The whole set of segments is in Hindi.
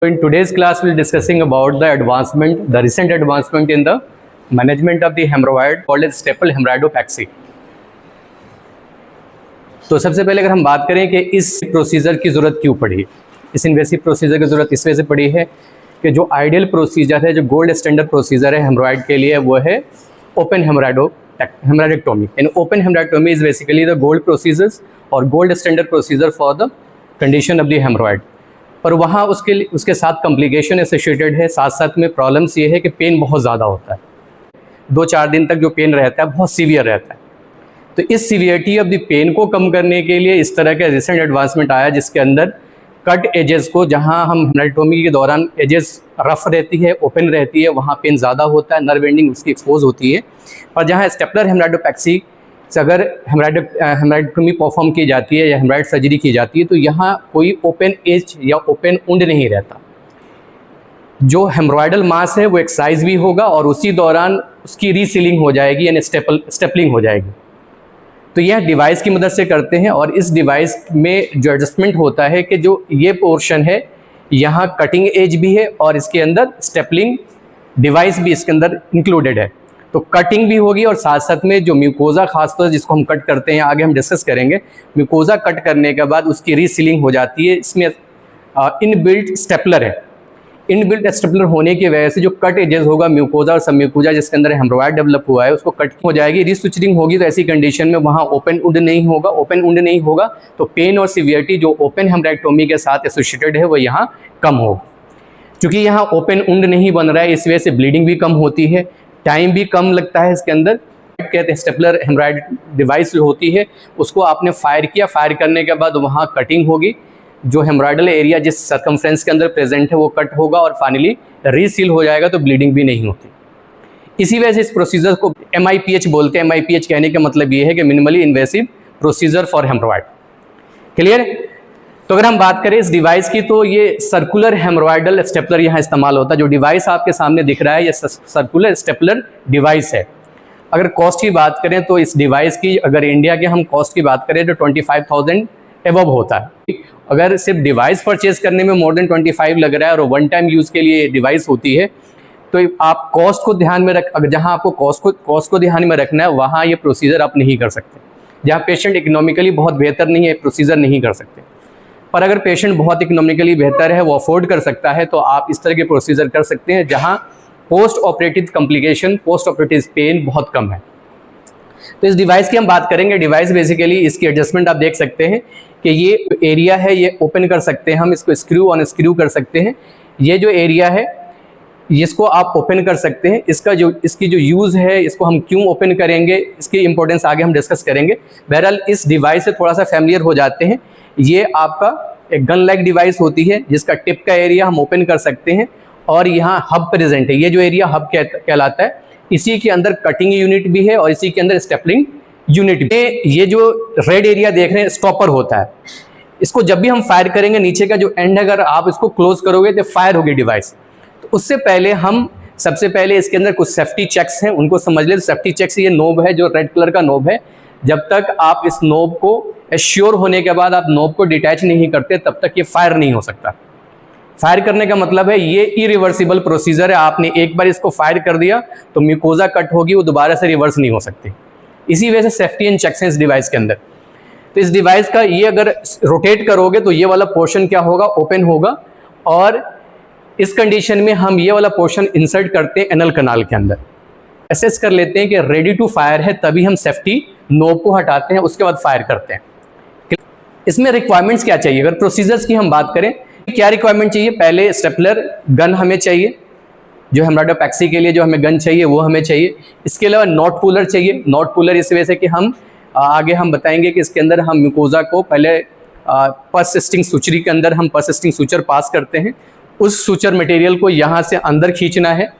So in today's class, we'll be discussing about the recent advancement in the management of the hemorrhoid called as staple hemorrhoidopexy. तो सबसे पहले अगर हम बात करें कि इस प्रोसीजर की ज़रूरत क्यों पड़ी, इस इन्वेसिव प्रोसीजर की ज़रूरत इस वजह से पड़ी है कि जो आइडियल प्रोसीजर है, जो गोल्ड स्टैंडर्ड प्रोसीजर है हेमरॉइड के लिए, वो है open haemorrhoidectomy. And open haemorrhoidectomy is basically the gold procedures और gold standard procedure for the condition of the haemorrhoid. पर वहाँ उसके साथ कॉम्प्लिकेशन एसोसिएटेड है. साथ साथ में प्रॉब्लम्स ये है कि पेन बहुत ज़्यादा होता है. 2-4 दिन तक जो पेन रहता है बहुत सीवियर रहता है. तो इस सीवियरिटी ऑफ द पेन को कम करने के लिए इस तरह का रिसेंट एडवांसमेंट आया, जिसके अंदर कट एजेस को, जहाँ हम हेमरॉइडेक्टोमी के दौरान एजेस रफ रहती है, ओपन रहती है, वहाँ पेन ज़्यादा होता है, नर्व एंडिंग उसकी एक्सपोज होती है. पर जहाँ स्टेपलर हेमरॉइडोपेक्सी से अगर हेमरॉइडेक्टोमी परफॉर्म की जाती है या हेमरॉइड सर्जरी की जाती है, तो यहाँ कोई ओपन एज या ओपन उंड नहीं रहता. जो हेमरॉइडल मास है वो एक्साइज भी होगा और उसी दौरान उसकी रीसीलिंग हो जाएगी, यानी स्टेपलिंग हो जाएगी. तो यह डिवाइस की मदद से करते हैं. और इस डिवाइस में जो एडजस्टमेंट होता है कि जो ये पोर्शन है, यहाँ कटिंग एज भी है और इसके अंदर स्टेपलिंग डिवाइस भी इसके अंदर इंक्लूडेड है. तो कटिंग भी होगी और साथ साथ में जो म्यूकोजा खासतौर जिसको हम कट करते हैं, आगे हम डिस्कस करेंगे, म्यूकोजा कट करने के बाद उसकी रीसीलिंग हो जाती है. इसमें इनबिल्ट स्टेपलर है. इनबिल्ट स्टेपलर होने की वजह से जो कट एजेस होगा म्यूकोजा और सब म्यूकोजा जिसके अंदर हेमरॉइड डेवलप हुआ है, उसको कट हो जाएगी, रीस्टिचिंग होगी. तो ऐसी कंडीशन में वहाँ ओपन उंड नहीं होगा. ओपन उंड नहीं होगा तो पेन और सीवियरिटी जो ओपन हेमरॉइडेक्टोमी के साथ एसोसिएटेड है वो यहाँ कम होगा. क्योंकि यहाँ ओपन उंड नहीं बन रहा है, इस वजह से ब्लीडिंग भी कम होती है, टाइम भी कम लगता है. इसके अंदर कहते हैं स्टेपलर हेमरॉइड डिवाइस जो होती है उसको आपने फायर किया, फायर करने के बाद वहाँ कटिंग होगी. जो हेमरॉइडल एरिया जिस सर्कमफ्रेंस के अंदर प्रेजेंट है वो कट होगा और फाइनली रीसील हो जाएगा, तो ब्लीडिंग भी नहीं होती. इसी वजह से इस प्रोसीजर को MIPH बोलते हैं. MIPH कहने का मतलब ये है कि minimally invasive procedure for haemorrhoid. Clear? तो अगर हम बात करें इस डिवाइस की, तो ये सर्कुलर हेमरॉइडल स्टेपलर यहाँ इस्तेमाल होता है. जो डिवाइस आपके सामने दिख रहा है ये सर्कुलर स्टेपलर डिवाइस है. अगर कॉस्ट की बात करें तो इस डिवाइस की, अगर इंडिया के हम कॉस्ट की बात करें तो 25,000 एबव होता है. अगर सिर्फ डिवाइस परचेज करने में मोर देन 25 लग रहा है और वन टाइम यूज़ के लिए डिवाइस होती है, तो आप कॉस्ट को ध्यान में अगर जहाँ आपको कॉस्ट को ध्यान में रखना है, वहाँ ये प्रोसीजर आप नहीं कर सकते. जहाँ पेशेंट इकोनॉमिकली बहुत बेहतर नहीं है, प्रोसीजर नहीं कर सकते. पर अगर पेशेंट बहुत इकोनॉमिकली बेहतर है, वो अफोर्ड कर सकता है, तो आप इस तरह के प्रोसीजर कर सकते हैं जहाँ post operative complication, post operative pain बहुत कम है. तो इस डिवाइस की हम बात करेंगे. डिवाइस बेसिकली इसकी एडजस्टमेंट आप देख सकते हैं कि ये एरिया है, ये ओपन कर सकते हैं हम, इसको स्क्रू ऑन स्क्रू कर सकते हैं. ये जो एरिया है इसको आप ओपन कर सकते हैं. इसकी जो यूज़ है, इसको हम क्यों ओपन करेंगे, इसकी इंपॉर्टेंस आगे हम डिस्कस करेंगे. बहरहाल इस डिवाइस से थोड़ा सा फैमिलियर हो जाते हैं. ये आपका एक गन लाइक डिवाइस होती है जिसका टिप का एरिया हम ओपन कर सकते हैं और यहाँ हब प्रेजेंट है. ये जो एरिया हब कहलाता है, इसी के अंदर कटिंग यूनिट भी है और इसी के अंदर स्टेपलिंग यूनिट भी. ये जो रेड एरिया देख रहे हैं स्टॉपर होता है. इसको जब भी हम फायर करेंगे, नीचे का जो एंड है अगर आप इसको क्लोज करोगे तो फायर होगी डिवाइस. तो उससे पहले हम सबसे पहले इसके अंदर कुछ सेफ्टी चेक्स हैं, उनको समझ ले. सेफ्टी चेक्स, ये नोब है जो रेड कलर का नोब है. जब तक आप इस नोब को एश्योर होने के बाद आप नोब को डिटैच नहीं करते, तब तक ये फायर नहीं हो सकता. फायर करने का मतलब है ये इरिवर्सिबल प्रोसीजर है. आपने एक बार इसको फायर कर दिया तो म्यूकोजा कट होगी, वो दोबारा से रिवर्स नहीं हो सकती. इसी वजह से सेफ्टी एंड चेक्स हैं इस डिवाइस के अंदर. तो इस डिवाइस का ये अगर रोटेट करोगे तो ये वाला पोर्शन क्या होगा, ओपन होगा. और इस कंडीशन में हम ये वाला पोर्शन इंसर्ट करते हैं एनल कनाल के अंदर. असेस कर लेते हैं कि रेडी टू फायर है, तभी हम सेफ्टी नोब को हटाते हैं, उसके बाद फायर करते हैं. इसमें रिक्वायरमेंट्स क्या चाहिए? अगर प्रोसीजर्स की हम बात करें, क्या रिक्वायरमेंट चाहिए? पहले स्टेपलर गन हमें चाहिए, जो हेमरॉइडोपेक्सी के लिए जो हमें गन चाहिए वो हमें चाहिए. इसके अलावा नॉट पुलर चाहिए. नॉट पुलर इस वजह से कि हम आगे हम बताएंगे कि इसके अंदर हम म्यूकोजा को पहले परसिस्टिंग सूचरी के अंदर हम परसिस्टिंग सूचर पास करते हैं. उस सूचर मटेरियल को यहाँ से अंदर खींचना है.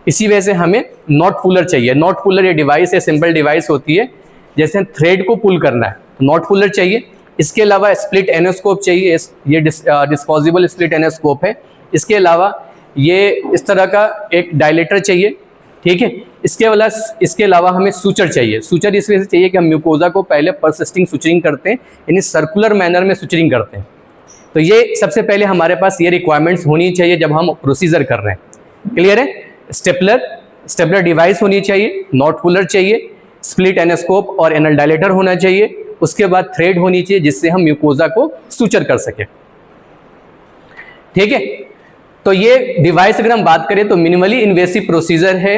इसी वजह से हमें नॉट पुलर चाहिए. नॉट पुलर ये डिवाइस है, सिंपल डिवाइस होती है, जैसे थ्रेड को पुल करना है, नॉट पुलर चाहिए. इसके अलावा स्प्लिट एनोस्कोप चाहिए. ये डिस्पोजेबल स्प्लिट एनोस्कोप है. इसके अलावा ये इस तरह का एक डायलेटर चाहिए. ठीक है. इसके अलावा हमें सूचर चाहिए. सूचर इस वजह से चाहिए कि हम म्यूकोजा को पहले परसिस्टिंग सूचरिंग करते हैं, यानी सर्कुलर मैनर में सूचरिंग करते हैं. तो ये सबसे पहले हमारे पास ये रिक्वायरमेंट्स होनी चाहिए जब हम प्रोसीजर कर रहे हैं। क्लियर है? स्टेपलर डिवाइस होनी चाहिए, नॉट पुलर चाहिए, स्प्लिट एनास्कोप और एनल डायलेटर होना चाहिए, उसके बाद थ्रेड होनी चाहिए जिससे हम म्यूकोजा को सूचर कर सके। ठीक है, तो ये डिवाइस अगर हम बात करें तो मिनिमली इन्वेसिव प्रोसीजर है,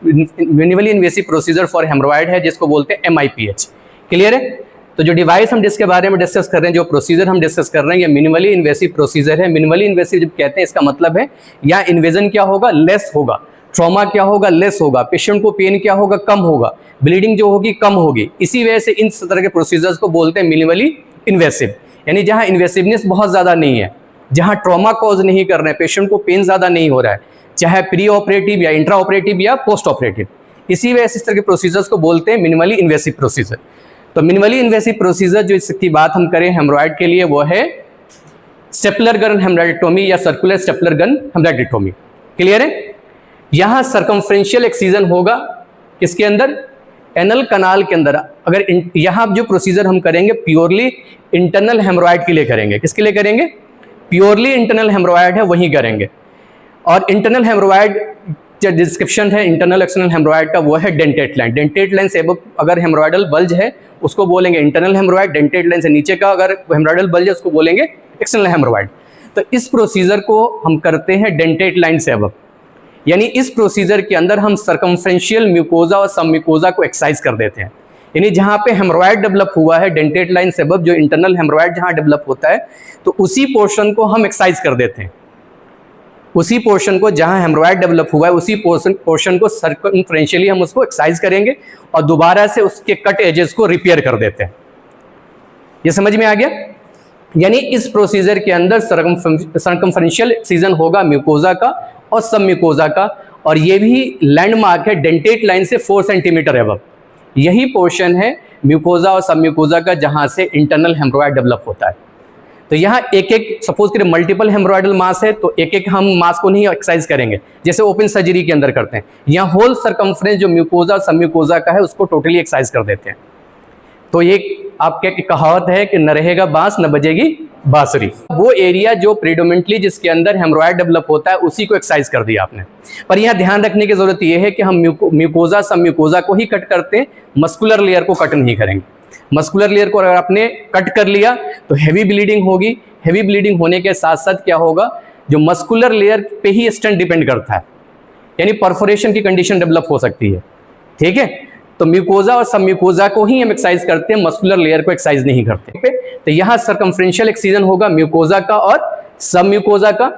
मिनिमली इन्वेसिव प्रोसीजर फॉर हेमरोइड है जिसको बोलते हैं MIPH। क्लियर है? तो जो डिवाइस हम जिसके बारे में डिस्कस कर रहे हैं, जो प्रोसीजर हम डिस्कस कर रहे हैं, ये मिनिमली इन्वेसिव प्रोसीजर है। मिनिमली इन्वेसिव जब कहते हैं इसका मतलब है यहाँ इन्वेजन क्या होगा, लेस होगा, ट्रॉमा क्या होगा, लेस होगा, पेशेंट को पेन क्या होगा, कम होगा, ब्लीडिंग जो होगी कम होगी। इसी वजह से इन तरह के प्रोसीजर्स को बोलते हैं मिनिमली इन्वेसिव, यानी जहाँ इन्वेसिवनेस बहुत ज़्यादा नहीं है, जहाँ ट्रॉमा कॉज नहीं कर रहे हैं, पेशेंट को पेन ज़्यादा नहीं हो रहा है, चाहे प्री ऑपरेटिव या इंट्रा ऑपरेटिव या पोस्ट ऑपरेटिव। इसी वजह से इस तरह के प्रोसीजर्स को बोलते हैं मिनिमली इन्वेसिव प्रोसीजर। तो मिनिमली इन्वेसिव प्रोसीजर जो इसकी बात हम करें हेमरोइड के लिए वो है स्टेपलर गन हेमरोइडेक्टोमी या सर्कुलर स्टेपलर गन हेमरोइडेक्टोमी। क्लियर है? यहाँ सर्कमफ्रेंशियल एक्सीजन होगा किसके अंदर, एनल कनाल के अंदर। अगर यहाँ जो प्रोसीजर हम करेंगे प्योरली इंटरनल हेमरोइड के लिए करेंगे, किसके लिए करेंगे, प्योरली इंटरनल हेमरोइड है वहीं करेंगे। और इंटरनल हेमरोइड जो डिस्क्रिप्शन है इंटरनल एक्सटर्नल हेमरोइड का वो है डेंटेट लाइन। डेंटेट लाइन से अगर हेमरोइडल बल्ज है उसको बोलेंगे इंटरनल हेमरोइड, डेंटेट लाइन से नीचे का अगर हेमरोइडल बल्ज है उसको बोलेंगे एक्सटर्नल हेमरोइड। तो इस प्रोसीजर को हम करते हैं डेंटेट लाइन से अबव, यानी इस प्रोसीजर के अंदर हम सर्कमफ्रेंशियल म्यूकोजा और सब म्यूकोजा को एक्सरसाइज कर देते हैं। यानी जहाँ पे हेमरोइड डेवलप हुआ है डेंटेट लाइन से अबव, जो इंटरनल हेमरोइड जहाँ डेवलप होता है तो उसी पोर्शन को हम एक्सरसाइज कर देते हैं। उसी पोर्शन को जहां हेमरोइड डेवलप हुआ है उसी पोर्शन को सर्कमफ्रेंशियली हम उसको एक्सरसाइज करेंगे और दोबारा से उसके कट एजेस को रिपेयर कर देते हैं। ये समझ में आ गया? यानी इस प्रोसीजर के अंदर सर्कमफ्रेंशियल एक्सीजन होगा म्यूकोजा का और सब म्यूकोजा का, और ये भी लैंडमार्क है डेंटेट लाइन से 4 सेंटीमीटर एबव। यही पोर्शन है म्यूकोजा और सब म्यूकोजा का जहां से इंटरनल हेमरोइड डेवलप होता है। तो यहाँ एक एक सपोज करें मल्टीपल हेमरोइडल मास है तो एक एक हम मास को नहीं एक्सरसाइज करेंगे जैसे ओपन सर्जरी के अंदर करते हैं। यहाँ होल सर्कमफ्रेंस जो म्यूकोजा सब म्यूकोजा का है उसको टोटली एक्सरसाइज कर देते हैं। तो ये आपके कहावत है कि न रहेगा बांस न बजेगी बांसुरी। वो एरिया जो प्रीडोमिनेंटली जिसके अंदर हेमरोइड डेवलप होता है उसी को एक्सरसाइज कर दिया आपने। पर यहाँ ध्यान रखने की जरूरत ये है कि हम म्यूकोजा सब म्यूकोजा को ही कट करते हैं, मस्कुलर लेयर को कट नहीं करेंगे। मस्कुलर लेयर को अगर आपने कट कर लिया तो हैवी ब्लीडिंग होगी। हैवी ब्लीडिंग होने के साथ साथ क्या होगा, जो मस्कुलर लेयर पे ही स्टेंट डिपेंड करता है, यानी परफोरेशन की कंडीशन डेवलप हो सकती है। ठीक है, तो म्यूकोजा और सब म्यूकोजा को ही हम एक्सरसाइज करते हैं, मस्कुलर लेयर को एक्सरसाइज नहीं करते। तो यहाँ सर्कमफ्रेंशियल एक्सीजन होगा म्यूकोजा का और सब म्यूकोजा का।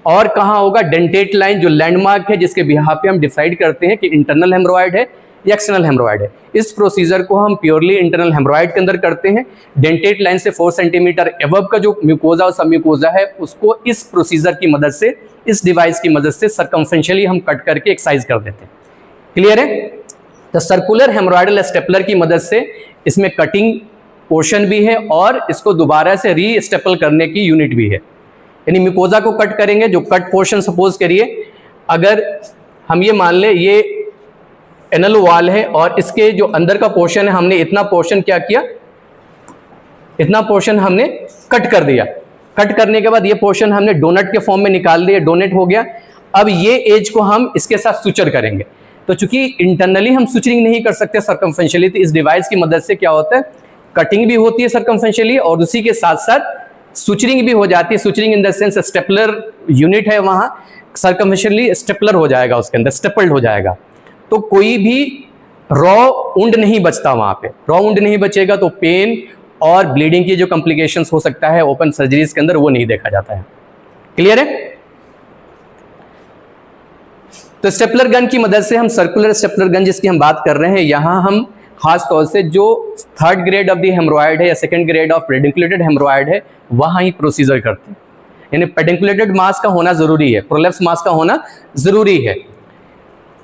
और कहाँ होगा, डेंटेट लाइन जो लैंडमार्क है जिसके बिहाफ पे हम डिसाइड करते हैं कि इंटरनल हेमरोइड है या एक्सटर्नल हेमरोइड है। इस प्रोसीजर को हम प्योरली इंटरनल हेमरोइड के अंदर करते हैं। डेंटेट लाइन से 4 सेंटीमीटर एबव का जो म्यूकोजा और सब म्यूकोजा है उसको इस प्रोसीजर की मदद से, इस डिवाइस की मदद से सर्कमफ्रेंशियली हम कट करके एक्सरसाइज कर देते हैं। क्लियर है? तो सर्कुलर हेमरोइडल स्टेपलर की मदद से इसमें कटिंग पोर्शन भी है और इसको दोबारा से री स्टेपल करने की यूनिट भी है। यानी म्यूकोजा को कट करेंगे, जो कट पोर्शन सपोज करिए अगर हम ये मान ले ये एनल वॉल है और इसके जो अंदर का पोर्शन है हमने इतना पोर्शन क्या किया, इतना पोर्शन हमने कट कर दिया। कट करने के बाद ये पोर्शन हमने डोनट के फॉर्म में निकाल दिया, डोनट हो गया। अब ये एज को हम इसके साथ सुचर करेंगे। तो चूंकि इंटरनली हम सुचरिंग नहीं कर सकते सर्कमफ्रेंशियली, तो इस डिवाइस की मदद से क्या होता है, कटिंग भी होती है सर्कमफ्रेंशियली और उसी के साथ साथ सुचरिंग भी हो जाती है। Suturing in the sense stapler unit है, वहां सर्कमफ्रेंशियली स्टेपलर हो जाएगा, उसके अंदर स्टेपल्ड हो जाएगा। तो कोई भी रॉ वुंड नहीं बचता, वहां पे रॉ वुंड नहीं बचेगा तो पेन और ब्लीडिंग की जो कॉम्प्लिकेशंस हो सकता है ओपन सर्जरीज के अंदर वो नहीं देखा जाता है। क्लियर है? तो स्टेपलर गन की मदद से हम सर्कुलर स्टेपलर गन जिसकी हम बात कर रहे हैं, यहां हम खास तौर से जो 3rd ग्रेड ऑफ द हेमरोइड है या 2nd ग्रेड ऑफ पेडिकुलेटेड हेमरोइड है वहां ही प्रोसीजर करते हैं। यानी पेडिकुलेटेड मास का होना जरूरी है, प्रोलेप्स मास का होना जरूरी है।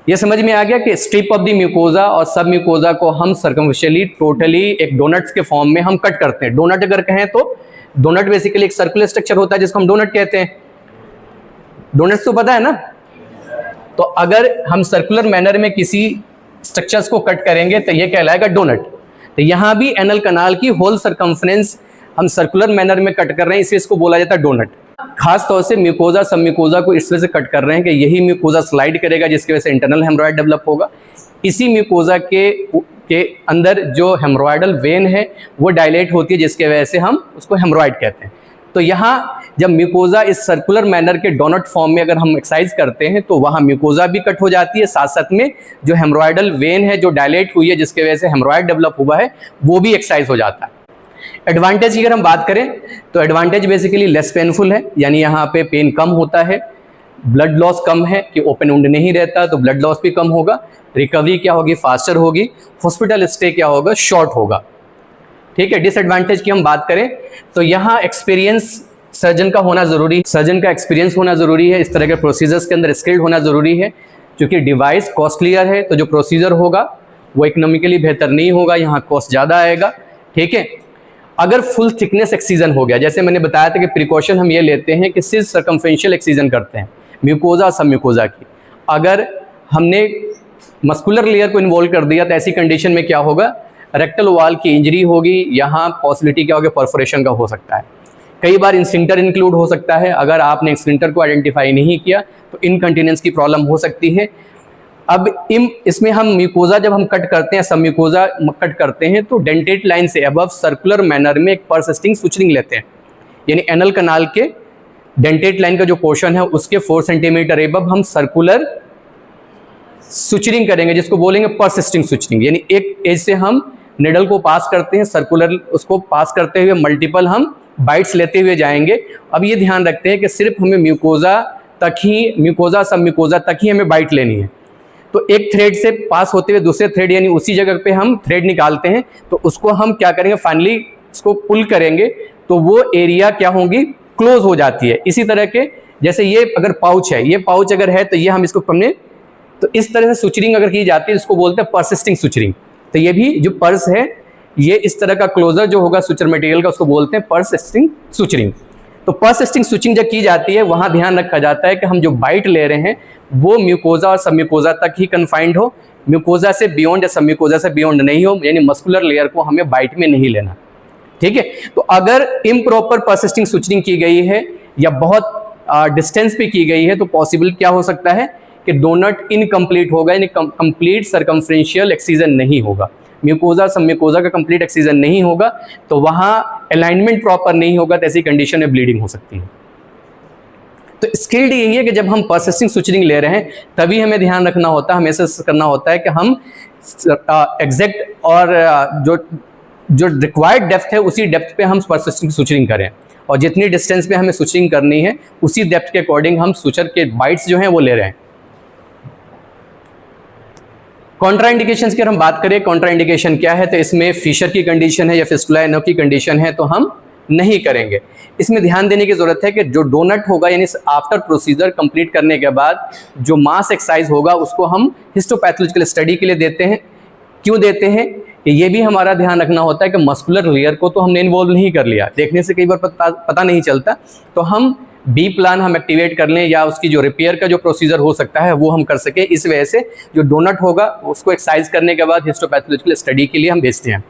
ये समझ में आ गया कि स्ट्रिप ऑफ द म्यूकोजा और सब म्यूकोजा को हम सर्कमफ्रेंशियली टोटली एक डोनट्स के फॉर्म में हम कट करते हैं। डोनट अगर कहें तो डोनट बेसिकली एक सर्कुलर स्ट्रक्चर होता है जिसको हम डोनट कहते हैं। डोनट्स तो पता है ना? तो अगर हम सर्कुलर मैनर में किसी स्ट्रक्चर्स को कट करेंगे तो ये कहलाएगा डोनट। तो यहाँ भी एनल कनाल की होल सर्कमफ्रेंस हम सर्कुलर मैनर में कट कर रहे हैं, इसलिए इसको बोला जाता है डोनट। खास तौर से म्यूकोजा सब म्यूकोजा को इस वजह से कट कर रहे हैं कि यही म्यूकोजा स्लाइड करेगा जिसकी वजह से इंटरनल हेमोरॉयड डेवलप होगा। इसी म्यूकोजा के अंदर जो हेमोरॉयडल वेन है वो डायलेट होती है जिसके वजह से हम उसको हेमोरॉयड कहते हैं। तो यहाँ जब म्यूकोजा इस सर्कुलर मैनर के डोनट फॉर्म में अगर हम एक्सरसाइज करते हैं तो वहाँ म्यूकोजा भी कट हो जाती है, साथ साथ में जो हेमोरॉयडल वेन है जो डायलेट हुई है जिसके वजह से हेमोरॉयड डेवलप हुआ है वो भी एक्सरसाइज हो जाता है। एडवांटेज की अगर हम बात करें तो एडवांटेज बेसिकली लेस पेनफुल है, यानी यहाँ पे पेन कम होता है, ब्लड लॉस कम है कि ओपन वुंड नहीं रहता तो ब्लड लॉस भी कम होगा, रिकवरी क्या होगी फास्टर होगी, हॉस्पिटल स्टे क्या होगा शॉर्ट होगा। ठीक है। डिसएडवांटेज की हम बात करें तो यहाँ एक्सपीरियंस सर्जन का होना ज़रूरी, सर्जन का एक्सपीरियंस होना ज़रूरी है, इस तरह के प्रोसीजर्स के अंदर स्किल्ड होना ज़रूरी है, क्योंकि डिवाइस कॉस्टलियर है तो जो प्रोसीजर होगा वो इकोनॉमिकली बेहतर नहीं होगा, यहाँ कॉस्ट ज़्यादा आएगा। ठीक है। अगर फुल थिकनेस एक्सीजन हो गया, जैसे मैंने बताया था कि प्रिकॉशन हम ये लेते हैं कि सिर्फ सर्कमफेरेंशियल एक्सीजन करते हैं म्यूकोजा सब म्यूकोजा की, अगर हमने मस्कुलर लेयर को इन्वॉल्व कर दिया तो ऐसी कंडीशन में क्या होगा, रेक्टल वॉल की इंजरी होगी, यहाँ पॉसिबिलिटी क्या होगी परफोरेशन का हो सकता है। कई बार इंस्फिंक्टर इंक्लूड हो सकता है, अगर आपने इंस्फिंक्टर को आइडेंटिफाई नहीं किया तो इनकंटिनेंस की प्रॉब्लम हो सकती है। अब इसमें हम म्यूकोजा जब हम कट करते हैं सब म्यूकोजा कट करते हैं तो डेंटेट लाइन से अबव सर्कुलर मैनर में एक परसिस्टिंग सुचरिंग लेते हैं, यानी एनल कनाल के डेंटेट लाइन का जो पोर्शन है उसके 4 सेंटीमीटर एबव हम सर्कुलर सुचरिंग करेंगे जिसको बोलेंगे परसिस्टिंग सुचरिंग, यानी एक एज से हम निडल को पास करते हैं, सर्कुलर उसको पास करते हुए मल्टीपल हम बाइट्स लेते हुए जाएंगे। अब ये ध्यान रखते हैं कि सिर्फ हमें म्यूकोजा तक ही, म्यूकोजा सब म्यूकोजा तक ही हमें बाइट लेनी है, तो एक थ्रेड से पास होते हुए दूसरे थ्रेड यानी उसी जगह पे हम थ्रेड निकालते हैं तो उसको हम क्या करेंगे फाइनली इसको पुल करेंगे तो वो एरिया क्या होगी क्लोज हो जाती है। इसी तरह के जैसे ये अगर पाउच है, ये पाउच अगर है तो ये हम इसको हमने तो इस तरह से सुचरिंग अगर की जाती है इसको बोलते हैं परसिस्टिंग सुचरिंग। तो ये भी जो पर्स है ये इस तरह का क्लोजर जो होगा सुचर मटेरियल का उसको बोलते हैं परसिस्टिंग सुचरिंग। तो परसिस्टिंग स्विचिंग जब की जाती है वहाँ ध्यान रखा जाता है कि हम जो बाइट ले रहे हैं वो म्यूकोजा और सब म्यूकोजा तक ही कन्फाइंड हो, म्यूकोजा से बियॉन्ड या सब म्यूकोजा से बियॉन्ड नहीं हो, यानी मस्कुलर लेयर को हमें बाइट में नहीं लेना। ठीक है। तो अगर इम्प्रॉपर परसिस्टिंग स्विचिंग की गई है या बहुत डिस्टेंस पे की गई है तो पॉसिबल क्या हो सकता है कि डोनट इनकम्प्लीट होगा, यानी कंप्लीट सर्कमफ्रेंशियल एक्सीजन नहीं होगा, म्यूकोजा सब म्यूकोजा का कंप्लीट एक्सीजन नहीं होगा तो वहाँ अलाइनमेंट प्रॉपर नहीं होगा तो ऐसी कंडीशन में ब्लीडिंग हो सकती है। तो स्किल्ड यही है कि जब हम परसिस्टिंग सुचरिंग ले रहे हैं तभी हमें ध्यान रखना होता है, हमेशा करना होता है कि हम एग्जैक्ट और जो रिक्वायर्ड डेप्थ है उसी डेप्थ पे हम परसिस्टिंग सुचरिंग करें, और जितनी डिस्टेंस पे हमें सुचरिंग करनी है उसी डेप्थ के अकॉर्डिंग हम सुचर के बाइट्स जो हैं वो ले रहे हैं। कॉन्ट्राइंडिकेशंस की अगर हम बात करें, कॉन्ट्राइंडिकेशन क्या है तो इसमें फिशर की कंडीशन है या फिस्टुला एनो की कंडीशन है तो हम नहीं करेंगे। इसमें ध्यान देने की जरूरत है कि जो डोनट होगा यानी आफ्टर प्रोसीजर कंप्लीट करने के बाद जो मास एक्सरसाइज होगा उसको हम हिस्टोपैथोलॉजिकल स्टडी के लिए देते हैं। क्यों देते हैं कि ये भी हमारा ध्यान रखना होता है कि मस्कुलर लेयर को तो हमने इन्वॉल्व नहीं कर लिया, देखने से कई बार पता नहीं चलता, तो हम बी प्लान हम एक्टिवेट कर लें या उसकी जो रिपेयर का जो प्रोसीजर हो सकता है वो हम कर सकें। इस वजह से जो डोनट होगा उसको एक्सरसाइज करने के बाद हिस्टोपैथोलॉजिकल स्टडी के लिए हम भेजते हैं।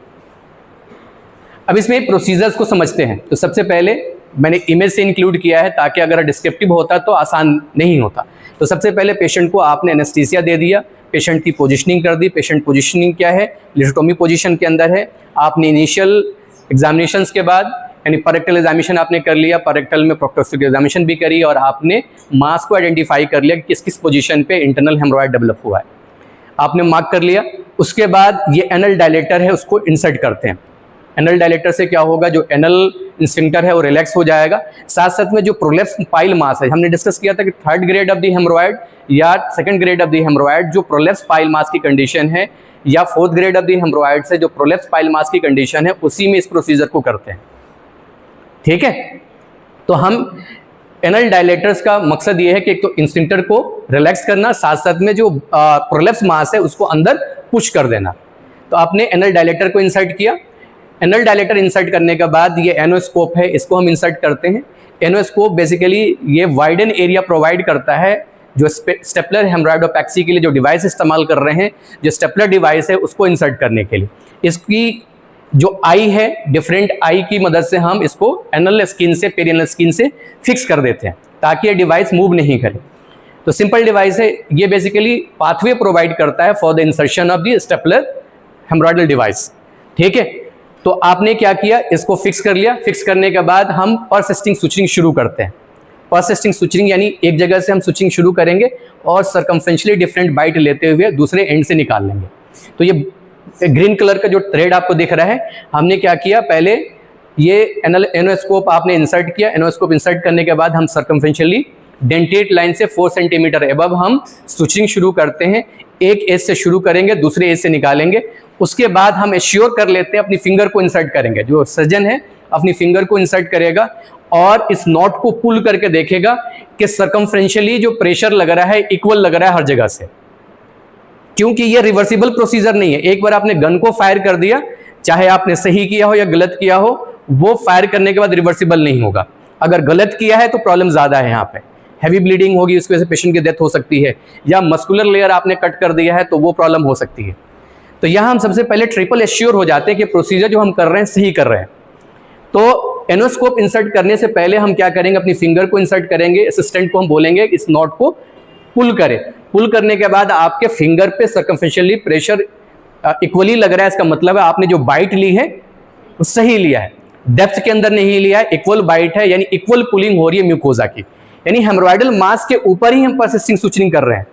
अब इसमें प्रोसीजर्स को समझते हैं। तो सबसे पहले मैंने इमेज से इंक्लूड किया है ताकि अगर डिस्क्रिप्टिव होता तो आसान नहीं होता। तो सबसे पहले पेशेंट को आपने एनेस्थीसिया दे दिया, पेशेंट की पोजीशनिंग कर दी। पेशेंट पोजीशनिंग क्या है, लिथोटोमी पोजीशन के अंदर है। आपने इनिशियल एग्जामिनेशंस के बाद यानी परेक्टल एग्जामिनेशन आपने कर लिया, परेक्टल में प्रोक्टोस्कोपिक एग्जामिनेशन भी करी और आपने मास को आइडेंटिफाई कर लिया किस किस पोजीशन पे इंटरनल हेमोरॉयड डेवलप हुआ है, आपने मार्क कर लिया। उसके बाद ये एनल डायलेटर है उसको इंसर्ट करते हैं। एनल डायलेटर से क्या होगा, जो एनल इंस्फिंक्टर है वो रिलैक्स हो जाएगा। साथ साथ में जो प्रोलेप्स पाइल मास है, हमने डिस्कस किया था कि 3rd ग्रेड ऑफ द हेमोरॉयड या 2nd ग्रेड ऑफ द हेमोरॉयड जो प्रोलेप्स पाइल मास की कंडीशन है या 4th ग्रेड ऑफ द हेमोरॉयड से जो प्रोलेप्स पाइल मास की कंडीशन है उसी में इस प्रोसीजर को करते हैं। ठीक है। तो हम एनल डायलेटर्स का मकसद ये है कि एक तो इंस्फिंक्टर को रिलैक्स करना, साथ साथ में जो प्रोलेप्स मास है उसको अंदर पुश कर देना। तो आपने एनल डायलेटर को इंसर्ट किया। एनल डायलेटर इंसर्ट करने के बाद ये एनोस्कोप है, इसको हम इंसर्ट करते हैं। एनोस्कोप बेसिकली ये वाइडन एरिया प्रोवाइड करता है। जो स्टेपलर हेमोरॉयडोपैक्सी के लिए जो डिवाइस इस्तेमाल कर रहे हैं, जो स्टेपलर डिवाइस है उसको इंसर्ट करने के लिए, इसकी जो आई है, डिफरेंट आई की मदद से हम इसको एनल स्किन से पेरिनल स्किन से फिक्स कर देते हैं ताकि ये डिवाइस मूव नहीं करे। तो सिंपल डिवाइस है, ये बेसिकली पाथवे प्रोवाइड करता है for the insertion of the stapler haemorrhoidal device. ठीक है, तो आपने क्या किया, इसको फिक्स कर लिया। फिक्स करने के बाद हम परसिस्टिंग सुचरिंग शुरू करते हैं। परसिस्टिंग सुचरिंग यानी एक जगह से हम सुचरिंग शुरू करेंगे और सर्कमफरेंशियली डिफरेंट बाइट लेते हुए दूसरे एंड से निकाल लेंगे। तो ये ग्रीन कलर का जो थ्रेड आपको दिख रहा है, हमने क्या किया, पहले ये एनोस्कोप आपने इंसर्ट किया। एनोस्कोप इंसर्ट करने के बाद हम सर्कमफरेंशियली डेंटेट लाइन से 4 सेंटीमीटर एबव हम सुचरिंग शुरू करते हैं। एक एज से शुरू करेंगे, दूसरे एज से निकालेंगे। उसके बाद हम एश्योर कर लेते हैं, अपनी फिंगर को इंसर्ट करेंगे। जो सर्जन है अपनी फिंगर को इंसर्ट करेगा और इस नॉट को पुल करके देखेगा कि सर्कमफरेंशियली जो प्रेशर लग रहा है इक्वल लग रहा है हर जगह से, क्योंकि ये रिवर्सिबल प्रोसीजर नहीं है। एक बार आपने गन को फायर कर दिया, चाहे आपने सही किया हो या गलत किया हो, वो फायर करने के बाद रिवर्सिबल नहीं होगा। अगर गलत किया है तो प्रॉब्लम ज्यादा है, यहाँ पे हैवी ब्लीडिंग होगी, उसकी वजह से पेशेंट की डेथ हो सकती है, या मस्कुलर लेयर आपने कट कर दिया है तो वो प्रॉब्लम हो सकती है। तो यहाँ हम सबसे पहले ट्रिपल एश्योर हो जाते हैं कि प्रोसीजर जो हम कर रहे हैं सही कर रहे हैं। तो एनोस्कोप इंसर्ट करने से पहले हम क्या करेंगे, अपनी फिंगर को इंसर्ट करेंगे, असिस्टेंट को हम बोलेंगे इस नॉट को पुल करें। पुल करने के बाद आपके फिंगर पे सर्कमफरेंशियली प्रेशर इक्वली लग रहा है, इसका मतलब है आपने जो बाइट ली है वो सही लिया है, डेप्थ के अंदर नहीं लिया है, इक्वल बाइट है, यानी इक्वल पुलिंग हो रही है म्यूकोजा की, यानी हेमरॉइडल मास के ऊपर ही हम परसिस्टिंग सुचरिंग कर रहे हैं।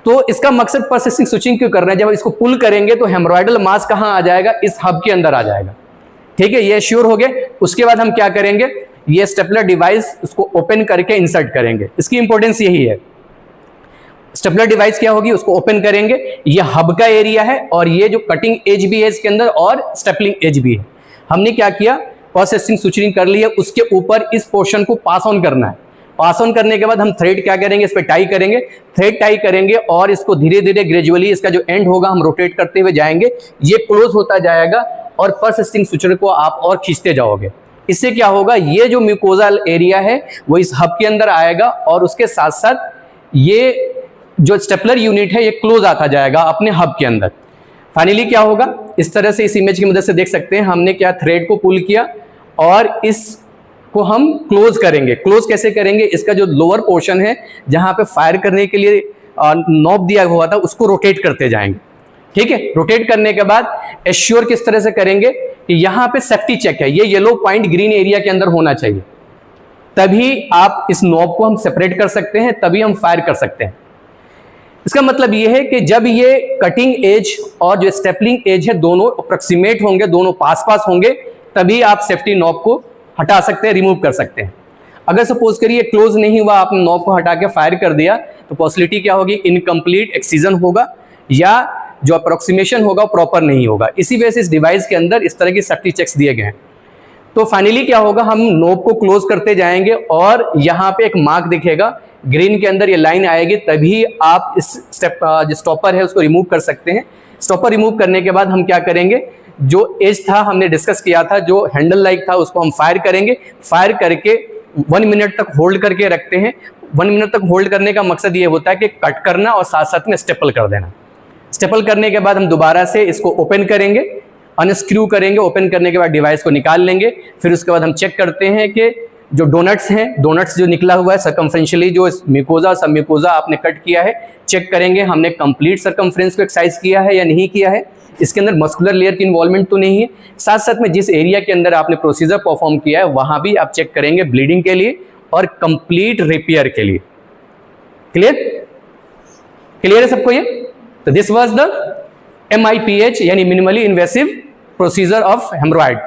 तो इसका मकसद परसिस्टिंग सुचरिंग क्यों कर रहे हैं, जब इसको पुल करेंगे तो हेमरॉइडल मास कहां आ जाएगा, इस हब के अंदर आ जाएगा। ठीक है, ये श्योर हो गए। उसके बाद हम क्या करेंगे, ये स्टेपलर डिवाइस उसको ओपन करके इंसर्ट करेंगे। इसकी इंपॉर्टेंस यही है, स्टेपलर डिवाइस क्या होगी, उसको ओपन करेंगे, ये हब का एरिया है और ये जो कटिंग एज भी है इसके अंदर और स्टेपलिंग एज भी है। हमने क्या किया, प्रोसेसिंग सुचरिंग कर ली है, उसके ऊपर इस पोर्शन को पास ऑन करना है। पास ऑन करने के बाद हम थ्रेड क्या करेंगे, इस पे टाई करेंगे, थ्रेड टाई करेंगे और इसको धीरे धीरे ग्रेजुअली इसका जो एंड होगा हम रोटेट करते हुए जाएंगे, ये क्लोज होता जाएगा और परसिस्टिंग सुचर को आप और खींचते जाओगे। इससे क्या होगा, ये जो म्यूकोजल एरिया है वो इस हब के अंदर आएगा और उसके साथ साथ ये जो स्टेपलर यूनिट है ये क्लोज आता जाएगा अपने हब के अंदर। फाइनली क्या होगा, इस तरह से इस इमेज की मदद से देख सकते हैं, हमने क्या थ्रेड को पुल किया और इसको हम क्लोज करेंगे। क्लोज कैसे करेंगे, इसका जो लोअर पोर्शन है जहां पे फायर करने के लिए नॉब दिया हुआ था उसको रोटेट करते जाएंगे। ठीक है, रोटेट करने के बाद एश्योर किस तरह से करेंगे कि यहाँ पे सेफ्टी चेक है, ये येलो पॉइंट ग्रीन एरिया के अंदर होना चाहिए, तभी आप इस नॉब को हम सेपरेट कर सकते हैं, तभी हम फायर कर सकते हैं। इसका मतलब यह है कि जब ये कटिंग एज और जो स्टेपलिंग एज है दोनों अप्रोक्सीमेट होंगे, दोनों पास पास होंगे, तभी आप सेफ्टी नॉब को हटा सकते हैं, रिमूव कर सकते हैं। अगर सपोज करिए क्लोज नहीं हुआ, आपने नॉब को हटा के फायर कर दिया, तो पॉसिबिलिटी क्या होगी, इनकम्प्लीट एक्सीजन होगा या जो अप्रोक्सीमेशन होगा प्रॉपर नहीं होगा। इसी वजह से इस डिवाइस के अंदर इस तरह की सेफ्टी चेक्स दिए गए हैं। तो फाइनली क्या होगा, हम नॉब को क्लोज करते जाएंगे और यहाँ पे एक मार्क दिखेगा, ग्रीन के अंदर ये लाइन आएगी, तभी आप इस स्टेप जो स्टॉपर है उसको रिमूव कर सकते हैं। स्टॉपर रिमूव करने के बाद हम क्या करेंगे, जो एज था हमने डिस्कस किया था, जो हैंडल लाइक था, उसको हम फायर करेंगे। फायर करके 1 मिनट तक होल्ड करके रखते हैं। 1 मिनट तक होल्ड करने का मकसद ये होता है कि कट करना और साथ साथ में स्टेपल कर देना। स्टेपल करने के बाद हम दोबारा से इसको ओपन करेंगे, अनस्क्रू करेंगे। ओपन करने के बाद डिवाइस को निकाल लेंगे। फिर उसके बाद हम चेक करते हैं कि जो डोनट्स हैं, डोनट्स जो निकला हुआ है सर्कमफ्रेंशियली, जो म्यूकोजा सब म्यूकोजा आपने कट किया है, चेक करेंगे हमने कंप्लीट सर्कमफ्रेंस को एक्सरसाइज किया है या नहीं किया है, इसके अंदर मस्कुलर लेयर की इन्वॉल्वमेंट तो नहीं है। साथ साथ में जिस एरिया के अंदर आपने प्रोसीजर परफॉर्म किया है वहां भी आप चेक करेंगे ब्लीडिंग के लिए और कंप्लीट रिपेयर के लिए। क्लियर क्लियर है सबको ये? तो दिस वाज द MIPH यानी minimally invasive procedure of haemorrhoid.